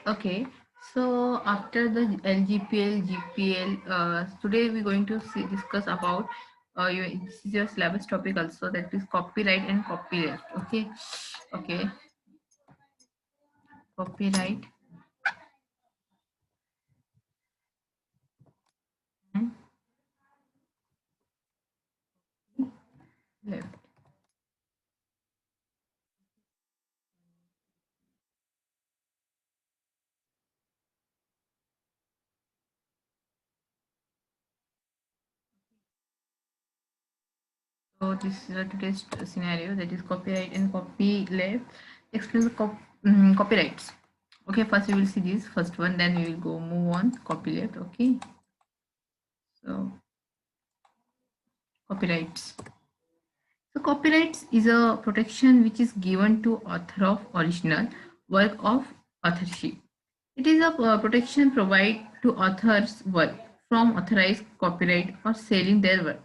Okay, so after the LGPL, GPL, today we're going to discuss about this is your syllabus topic also, that is copyright and copyleft. Okay, okay, copyright and left. So this is today's scenario, that is copyright and copyleft. Explain the copyrights. Okay, first we will see this first one, then we will go move on copyleft. Okay, so copyrights. So copyrights is a protection which is given to author of original work of authorship. It is a protection provided to authors' work from authorized copyright or selling their work.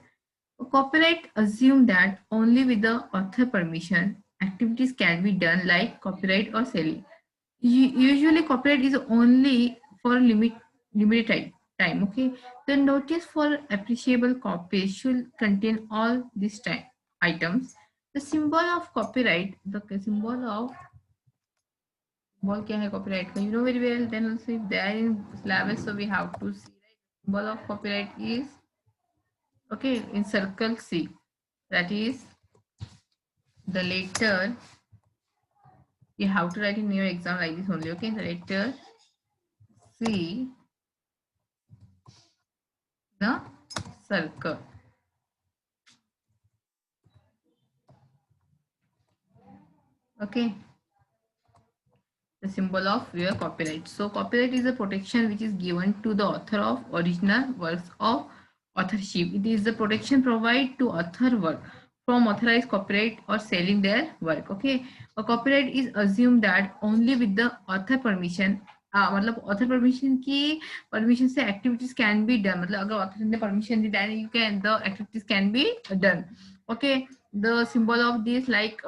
A copyright assumes that only with the author permission activities can be done like copyright or selling. Usually copyright is only for limited time. Okay, the notice for appreciable copies should contain all these time items. The symbol of copyright, the symbol क्या है copyright का, you know very well. Then also if they are in syllabus, so we have to see, right? Symbol of copyright is, okay, in circle C, that is the letter. You have to write in your exam like this only. Okay, the letter C, the circle. Okay, the symbol of your copyright. So copyright is a protection which is given to the author of original works of authorship. It is the protection provided to author work from authorized copyright or selling their work. Okay, a copyright is assumed that only with the author permission, मतलब author permission की permission से activities can be done, मतलब अगर author ने permission दी then you can the activities can be done. Okay, the symbol of this like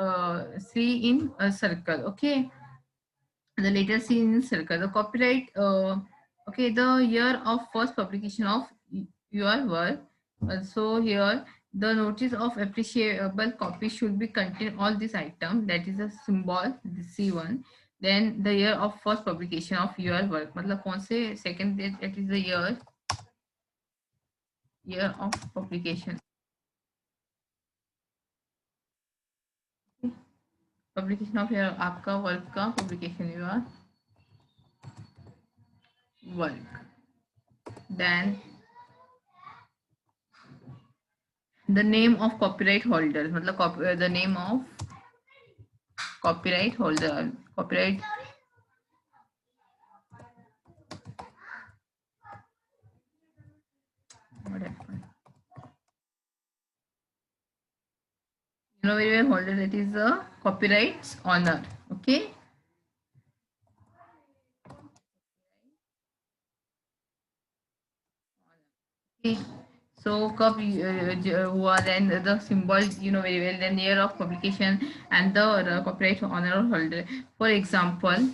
C in a circle. Okay, the later seen in circle. The copyright, okay, the year of first publication of your work. So here the notice of appreciable copy should be contain all this item, that is a symbol, the C1. Then the year of first publication of your work, मतलब कौन से second date, that is the year of publication. Publication of your आपका work का publication, your work. Then the name of copyright holder, मतलब the name of copyright holder, copyright, what happened, you know very well, holder, that is the copyright's owner. Okay, okay. So कब हुआ, then the symbol, you know very well, then year of publication and the copyright owner or holder. For example,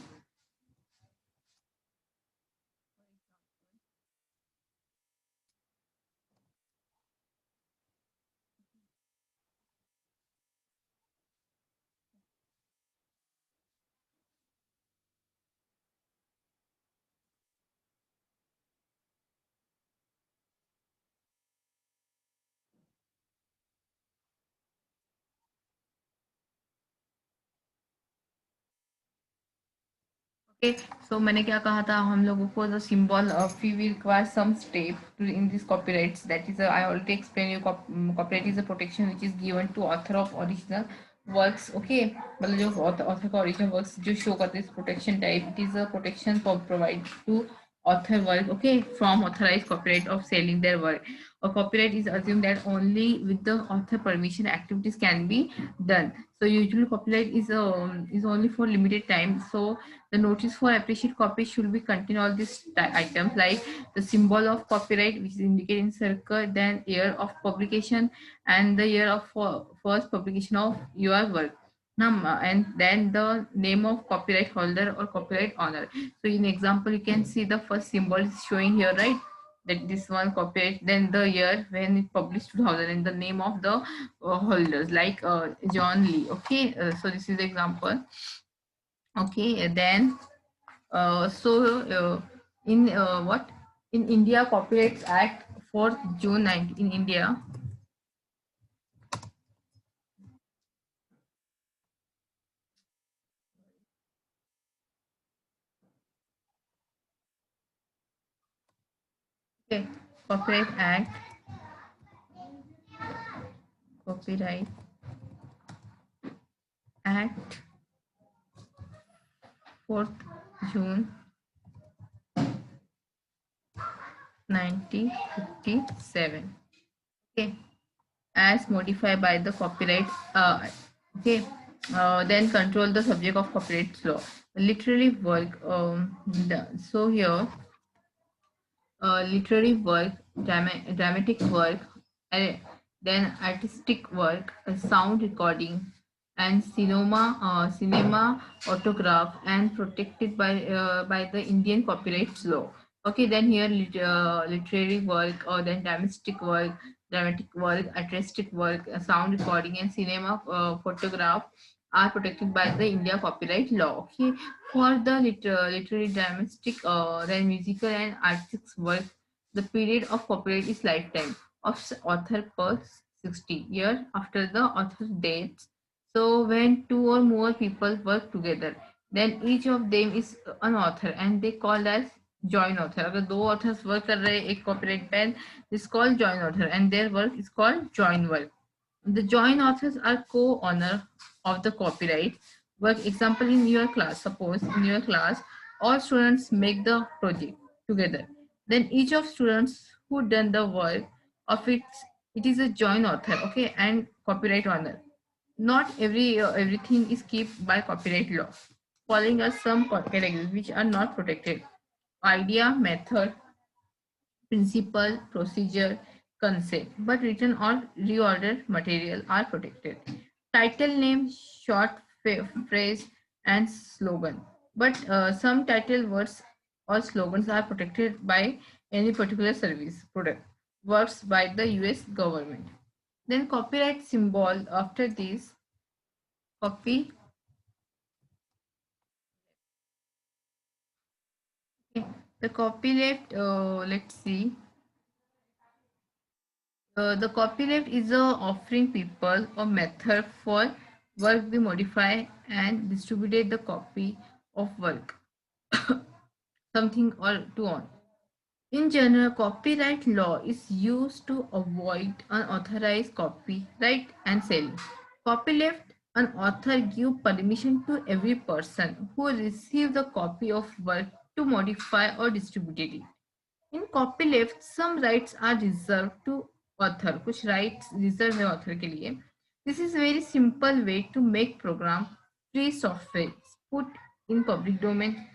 okay, so मैंने क्या कहा था हम लोगों को, the symbol of we will require some step to in this copyrights, that is I already explained you, copyright is a protection which is given to author of original works. Okay, मतलब जो author का original works जो show करते हैं protection type, it is a protection provided to author work, okay, from authorized copyright of selling their work. A copyright is assumed that only with the author permission activities can be done. So usually copyright is only for limited time. So the notice for appreciate copy should be contain all these items like the symbol of copyright which is indicated in circle, then year of publication and the year of first publication of your work. and then the name of copyright holder or copyright owner. So in example, you can see the first symbol is showing here, right? That this one copyright, then the year when it published 2000, and the name of the holders, like John Lee. Okay, so this is the example. Okay, and then in what in India Copyrights Act 4th June 19 in India. Okay, Copyright Act, Copyright Act 4th June 1957. Okay, as modified by the copyright. Okay, then control the subject of copyright law. Literary work. So here, literary work, dramatic work, uh, then artistic work, sound recording, and cinema autograph, and protected by the Indian copyright law. Okay, then here literary work, or then dramatic work, artistic work, sound recording, and cinema photograph are protected by the India copyright law. Okay, for the literary, dramatic, then musical and artistic work, the period of copyright is lifetime of author per 60 years after the author's death. So when two or more people work together, then each of them is an author and they called as joint author. अगर दो authors work कर रहे हैं एक copyright pen, is called joint author and their work is called joint work. The joint authors are co-owner of the copyright work. Example, in your class, suppose in your class, all students make the project together. Then each of students who done the work of it is a joint author, okay, and copyright owner. Not everything is kept by copyright law. Following are some categories which are not protected: idea, method, principle, procedure, concept, but written or reordered material are protected. Title name, short phrase, and slogan. But some title words or slogans are protected by any particular service product works by the US government. Then copyright symbol after this copy. Okay. The copyleft, let's see. The copyleft is a offering people a method for work we modify and distributed the copy of work, something or to own. In general, copyright law is used to avoid unauthorized copyright and selling. Copyleft, an author give permission to every person who receive the copy of work to modify or distribute it. In copyleft, some rights are reserved to author. कुछ rights reserved है author के लिए. This is a very simple way to make program free software put in public domain.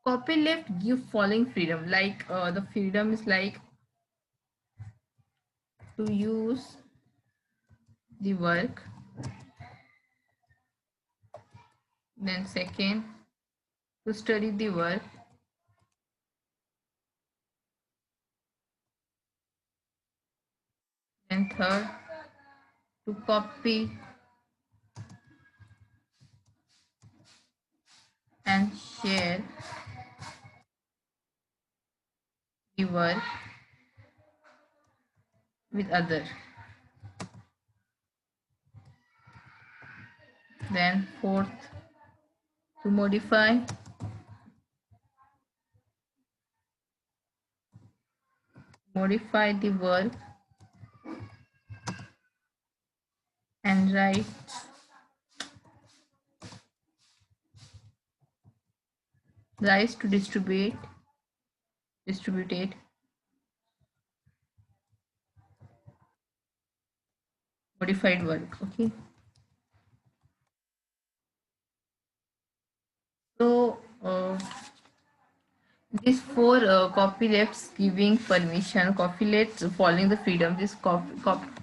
Copyleft give following freedom. Like the freedom is like to use the work. Then second, to study the work. And third, to copy and share the work with others. Then fourth, to modify the work and rights to distributed modified work. Okay, so these four copylefts giving permission, copylefts following the freedom, this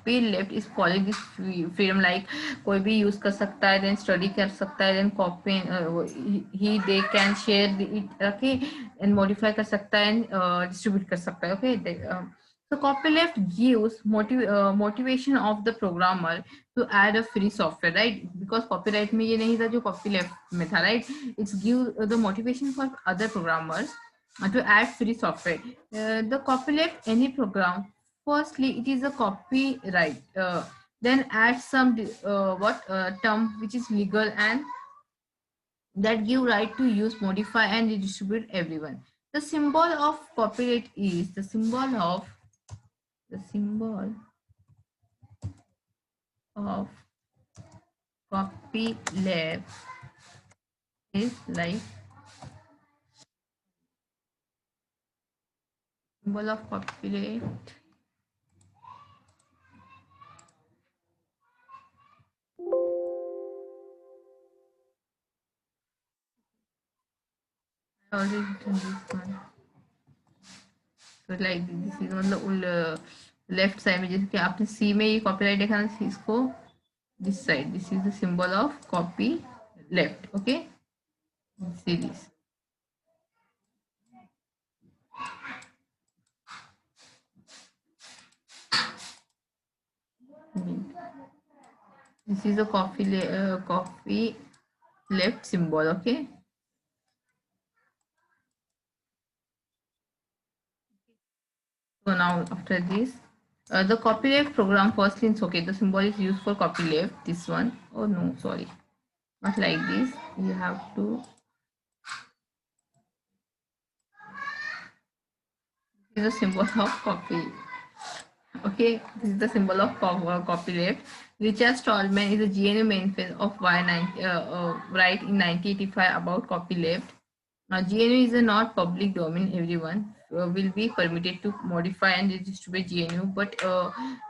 copy left is following this freedom, like कोई भी use कर सकता है, then study कर सकता है, then copy ही they can share it, okay, and modify कर सकता है, एंड डिस्ट्रीब्यूट कर सकता है, okay. So copyleft gives motivation of the programmer to add a free software, right? Because copyright में ये नहीं था जो copyleft में था, right? It's give the motivation for other programmers to add free software. The copyleft any program. Firstly, it is a copyright. Then add some term which is legal and that give right to use, modify, and redistribute everyone. The symbol of copyright is the symbol of copyleft is like symbol of copyleft I already written this one. So like this is मतलब left side में, जैसे कि आपने सी में ये copyright देखा ना, इसको this side, this is the symbol of copy left, okay. See this. This is a copy left symbol, okay. So now after this, the copyleft program firstly it's okay. The symbol is used for copyleft. This one. Oh no, sorry, not like this. You have to. This is a symbol of copy. Okay, this is the symbol of copyleft. Richard Stallman is a GNU manifest of write in 1985 about copyleft. Now, GNU is a not public domain. Everyone will be permitted to modify and distribute GNU, but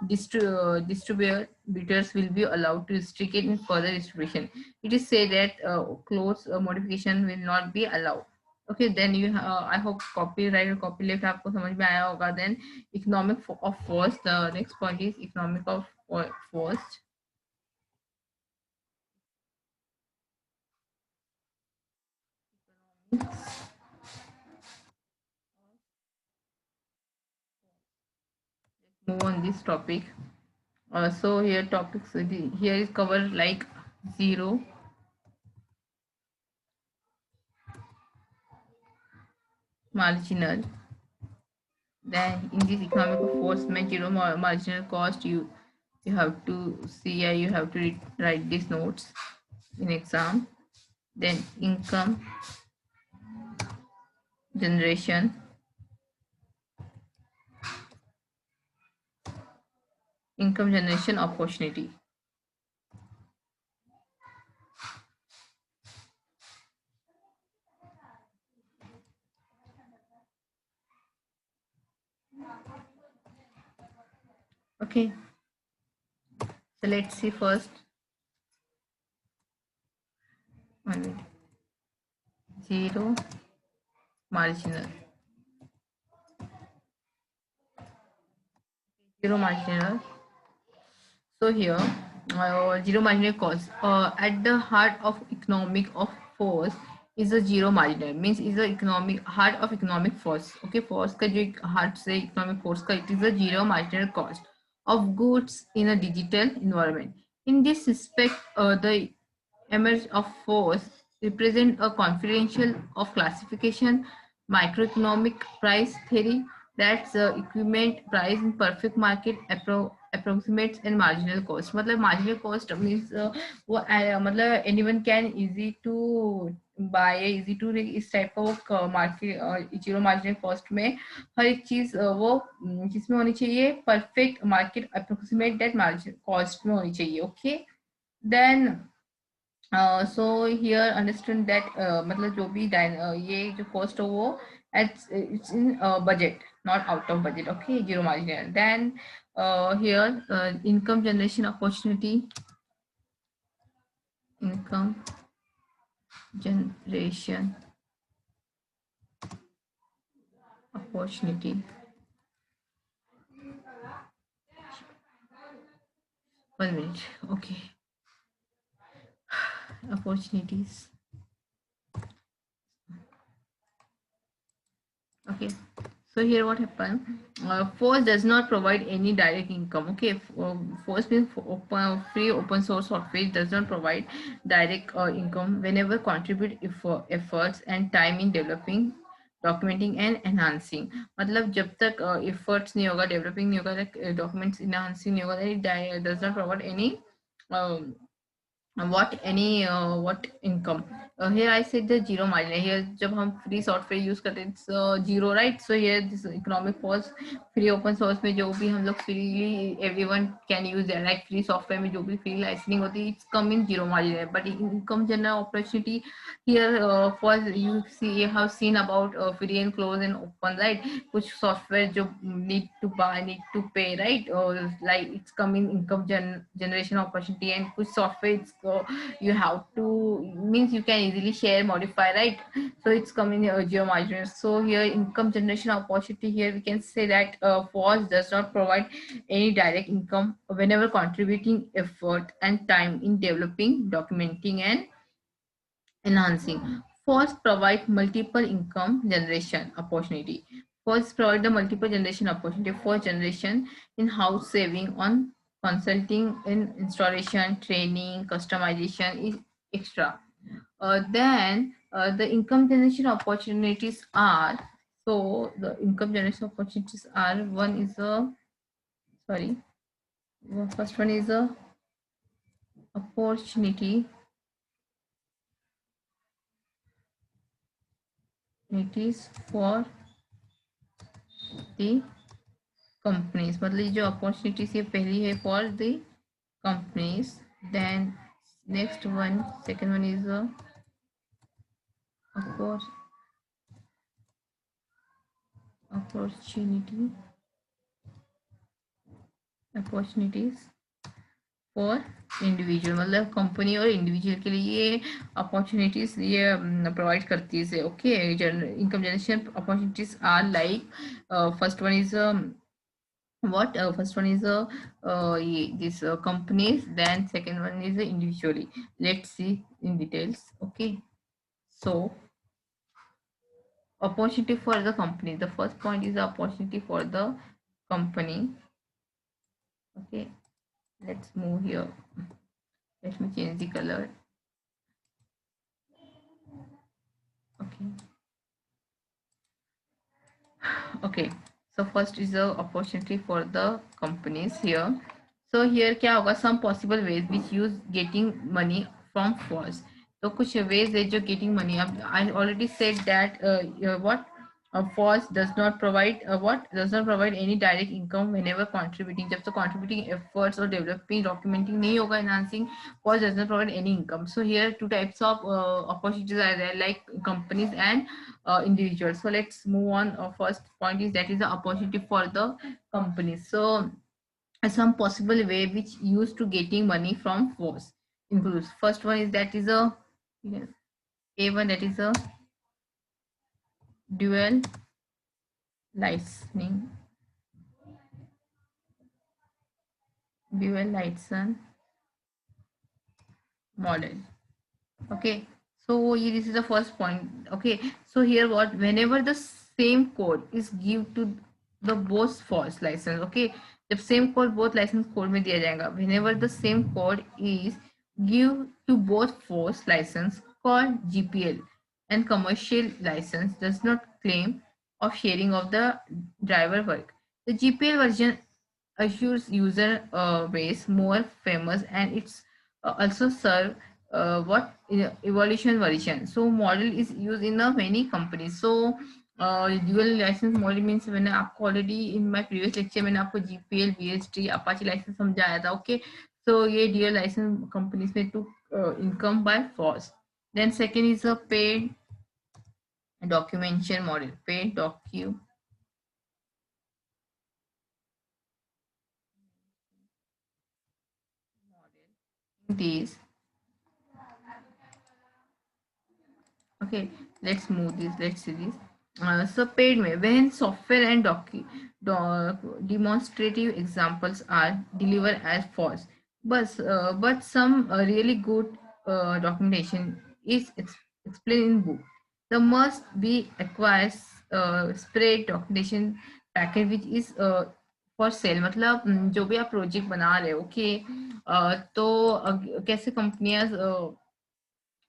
distributors will be allowed to restrict it in further distribution. It is said that close modification will not be allowed. Okay, then I hope copyright और copyleft आपको समझ में आया होगा. Then economic of force. The next point is economic of force. Move on this topic. So here topics here is covered like zero, marginal. Then in this economic enforcement, marginal cost, you have to see, you have to write these notes in exam. Then income generation, opportunity. Okay, so let's see first. 1 minute. Zero, marginal. Zero marginal. So here, zero marginal cost. At the heart of economic of force is a zero marginal. Means is the economic heart of economic force. Okay, force का जो heart से economic force का, it is a zero marginal cost of goods in a digital environment. In this respect, the emerge of force represent a confidential of classification microeconomic price theory, that's equipment price in perfect market approximates and marginal cost. मतलब marginal cost means वो मतलब anyone can easy to buy, easy to इस type का वो market zero marginal cost में हर एक चीज वो किसमें होनी चाहिए, perfect market approximate that margin cost में होनी चाहिए. Okay, then so here understand that मतलब जो भी ये जो cost हो वो it's in budget, not out of budget. Okay, zero marginal. Then here income generation opportunity, income generation opportunity. 1 minute. Okay. Opportunities. Okay, so here what happened, force does not provide any direct income. Okay, force means free open source software. It does not provide direct income whenever contribute efforts and time in developing, documenting and enhancing. मतलब जब तक efforts नहीं होगा, developing नहीं होगा, documents enhancing नहीं होगा, it does not provide any um, what income. Here I said the zero margin. Here जब हम free software use करते हैं it's zero, right? So here this economic force free open source में जो भी हम लोग freely everyone can use it, like free software में जो भी free licensing होती है it's come in zero margin. But income general opportunity here, for you see, you have seen about free and close and open, right? कुछ software जो need to buy, need to pay, right? Or like it's coming income generation opportunity, and कुछ software it's you have to, means you can easily share, modify, right? So it's coming geo margin. So here income generation opportunity, here we can say that FOSS does not provide any direct income whenever contributing effort and time in developing, documenting and enhancing. First, provide multiple income generation opportunity. First, provide the multiple generation opportunity. First generation in house saving on consulting in installation, training, customization is extra. Then the income generation opportunities are, so the income generation opportunities are, one is a, sorry, first one is a opportunity, it is for the companies, मतलब ये जो opportunities ये पहली है for the companies. Then next one, second one is opportunities for individual, मतलब company और individual के लिए ये अपॉर्चुनिटीज ये प्रोवाइड करती है. Okay, income generation opportunities are like, first one is what first one is this companies, then second one is individually. Let's see in details. Okay, so opportunity for the company, the first point is the opportunity for the company. Okay, let's move here, let me change the color. Okay, okay, so first is the opportunity for the companies here. So here क्या होगा, some possible ways which use getting money from FOSS. तो कुछ ways है जो getting money. अब I already said that what FOSS does not provide what does not provide any direct income whenever contributing. जब तक contributing efforts or developing, documenting नहीं होगा, enhancing, FOSS does not provide any income. So here two types of opportunities are there, like companies and individuals. So let's move on. First point is that is the opportunity for the companies. So some possible way which used to getting money from force includes, first one is that is a one, that is a dual licensing, dual license model. Okay, so this is the first point. Okay, so here what, whenever the same code is give to the both force license. Okay, जब same code both license code में दिया जाएगा, whenever the same code is give to both force license called GPL, and commercial license does not claim of sharing of the driver work. The GPL version assures user base more famous, and it's also serve what evolution version. So model is used in many companies. So dual license model means, मैंने आपको already in my previous lecture मैंने आपको GPL, VST, Apache license समझाया था. Okay, so ये dual license companies में took income by force. Then second is a paid documentation model, paid docu model. These, okay, let's move this, let's see this. So paid में, when software and demonstrative examples are delivered as force, but some really good documentation is explained in book. The must be acquires spread documentation package which is for sale. मतलब जो भी आप project बना रहे हो okay तो कैसे कंपनियां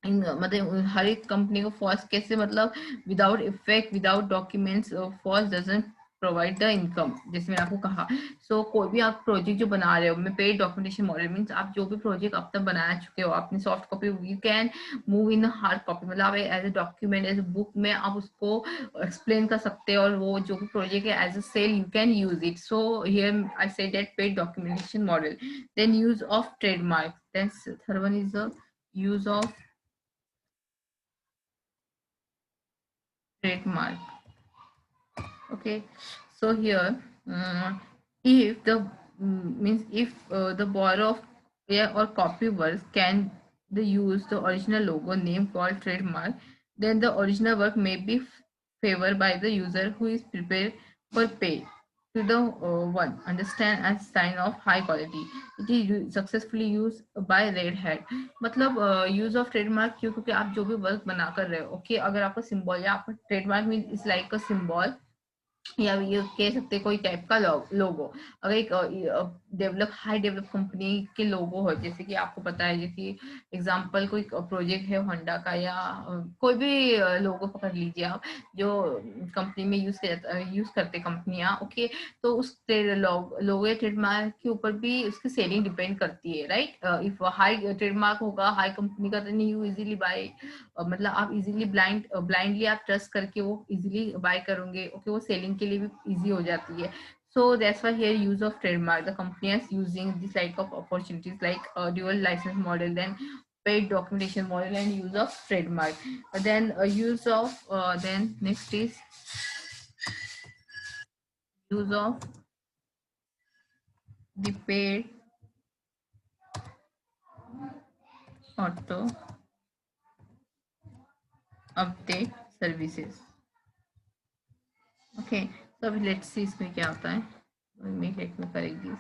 मतलब हर एक कंपनी को फर्स्ट कैसे मतलब without effect without documents first doesn't provide the income जैसे मैंने आपको कहा कोई भी आप प्रोजेक्ट जो बना रहे हो मैं पेड डॉक्यूमेंटेशन मॉडल मीन्स आप जो भी प्रोजेक्ट अब तक बना चुके हो अपनी soft copy you can move in hard copy मतलब आप as a document as a book में आप उसको एक्सप्लेन कर सकते हो और वो जो भी प्रोजेक्ट है as a sale you can use it so here I say that paid documentation model then use of trademark then third one is the use of trademark. Okay, so here if the means if the borrower of yeah, or copy works can the use the original logo name called trademark, then the original work may be favored by the user who is prepared for pay to the one understand as sign of high quality. It is successfully used by Red Hat. मतलब use of trademark क्यों क्योंकि आप जो भी work बना कर रहे हो ओके अगर आपका सिंबल या आपका trademark mean is like a symbol या ये कह सकते कोई टाइप का लोगो अगर एक डेवलप हाई डेवलप कंपनी के लोगो हो जैसे कि आपको पता है जैसे एग्जांपल कोई प्रोजेक्ट है होंडा का या कोई भी लोगो पकड़ लीजिए आप जो कंपनी में यूज करते कंपनियां ओके तो उस लोगो या ट्रेडमार्क के ऊपर भी उसकी सेलिंग डिपेंड करती है राइट इफ हाई ट्रेडमार्क होगा हाई कंपनी का देन यू इजीली बाय मतलब आप इजीली ब्लाइंडली आप ट्रस्ट करके वो इजीली बाय करोगे ओके वो सेलिंग के लिए भी इजी हो जाती है so that's why here use of trademark the company is using this type of opportunities like dual license model then paid documentation model and use of trademark then use of then next is use of the paid auto update services okay so अभी let's see इसमें क्या होता है let me correct this.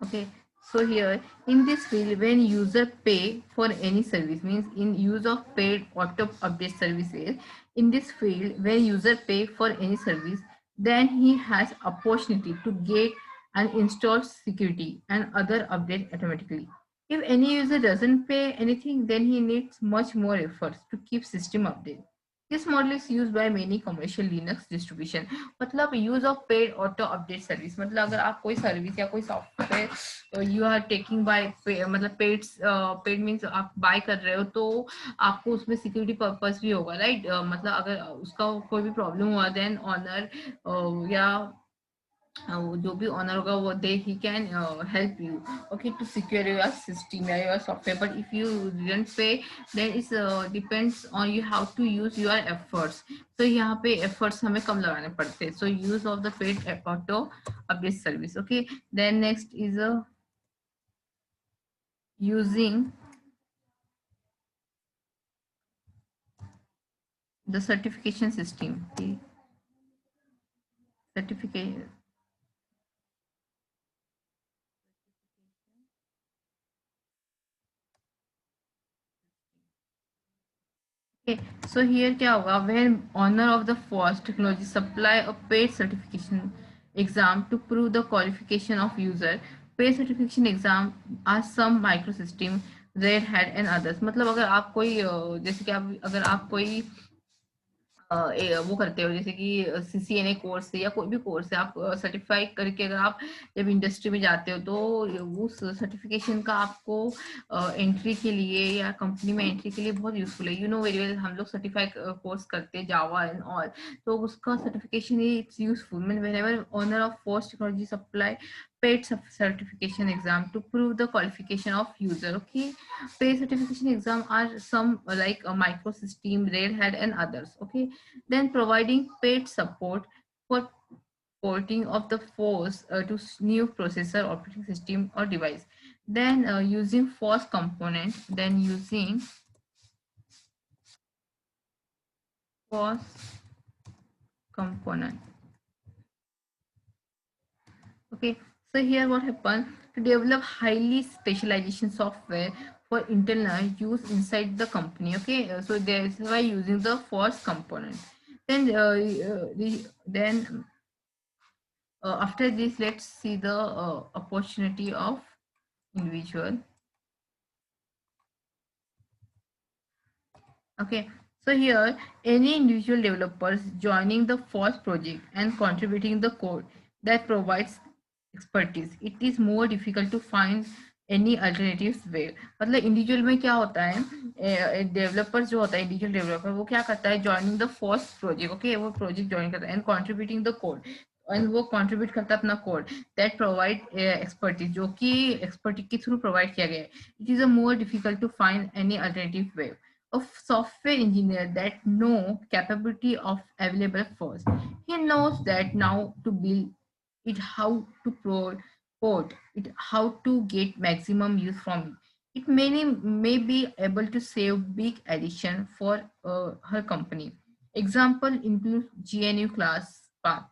Okay, so here in this field, when user pay for any service, means in use of paid auto update services, in this field, when user pay for any service, then he has opportunity to get and install security and other update automatically. If any user doesn't pay anything, then he needs much more efforts to keep system update. This model is used by many commercial Linux distribution. मतलब use of paid auto update service मतलब अगर आप कोई service या कोई software you are taking buy मतलब paid means आप buy कर रहे हो तो आपको उसमें सिक्योरिटी पर्पस भी होगा राइट मतलब अगर उसका कोई भी प्रॉब्लम हुआ देन ऑनर या वो जो भी ऑनर होगा वो they he can help you okay to secure your system या your software but if you didn't pay then it's depends on you how to use your efforts तो यहाँ पे एफर्ट्स हमें कम लगाने पड़ते हैं so use of the paid auto update service okay then next is using the certification system the certificate. Okay, so here क्या होगा when owner of the FOSS technology supply a paid certification exam to prove the qualification of user. Paid certification exam are some microsystem Red Hat and others. मतलब अगर आप कोई जैसे कि आप अगर आप कोई वो करते हो जैसे कि सीसीएनए कोर्स है या कोई भी कोर्स है आप सर्टिफाई करके अगर आप जब इंडस्ट्री में जाते हो तो उस सर्टिफिकेशन का आपको एंट्री के लिए या कंपनी में एंट्री के लिए बहुत यूजफुल है यू नो वेरी वेल हम लोग सर्टिफाई कोर्स करते हैं जावा एंड ऑल तो उसका certification it's useful mean whenever owner of FOSS technology supply paid certification exam to prove the qualification of user okay paid certification exam are some like a microsystem red hat and others okay then providing paid support for porting of the force to new processor operating system or device then using force component then using force component okay So here what happened, to develop highly specialization software for internal use inside the company. Okay, so that's why using the first component. Then after this, let's see the opportunity of individual. Okay, so here any individual developers joining the first project and contributing the code that provides expertise, it is more difficult to find any alternatives way. मतलब individual में क्या होता है, developers जो होता है individual developer वो क्या करता है, joining the first project, okay वो प्रोजेक्ट ज्वाइन करता है and contributing the code, and वो कंट्रीब्यूट करता है अपना कोड दैट प्रोवाइड एक्सपर्टीज, जो कि एक्सपर्टीज के थ्रू प्रोवाइड किया गया है. It is a more difficult to find any alternative way of software engineer that know capability of available first. He knows that now to build it, how to port it, how to get maximum use from it. It may be able to save big addition for her company. Example include GNU class path,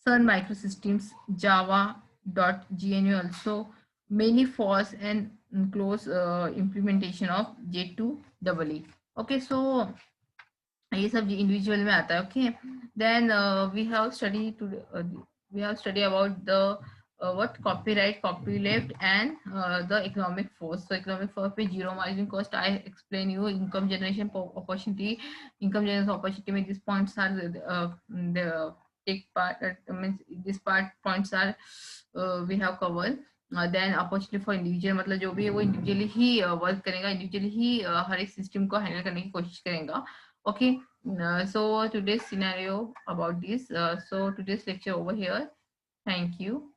Sun Microsystems, Java.gnu also, many false and close implementation of J2EE. Okay, so ये सब individual में आता है. Okay, then we have study about the what copyright, copyleft, and the economic force. So economic force पे zero margin cost I explain you, income generation opportunity, income generation opportunity में these points are the take part, means this part points are we have covered. देन opportunity for individual, मतलब जो भी है वो individually ही work करेगा, individually ही हर एक सिस्टम को हैंडल करने की कोशिश करेगा. Okay, so today's scenario about this, so today's lecture over here. Thank you.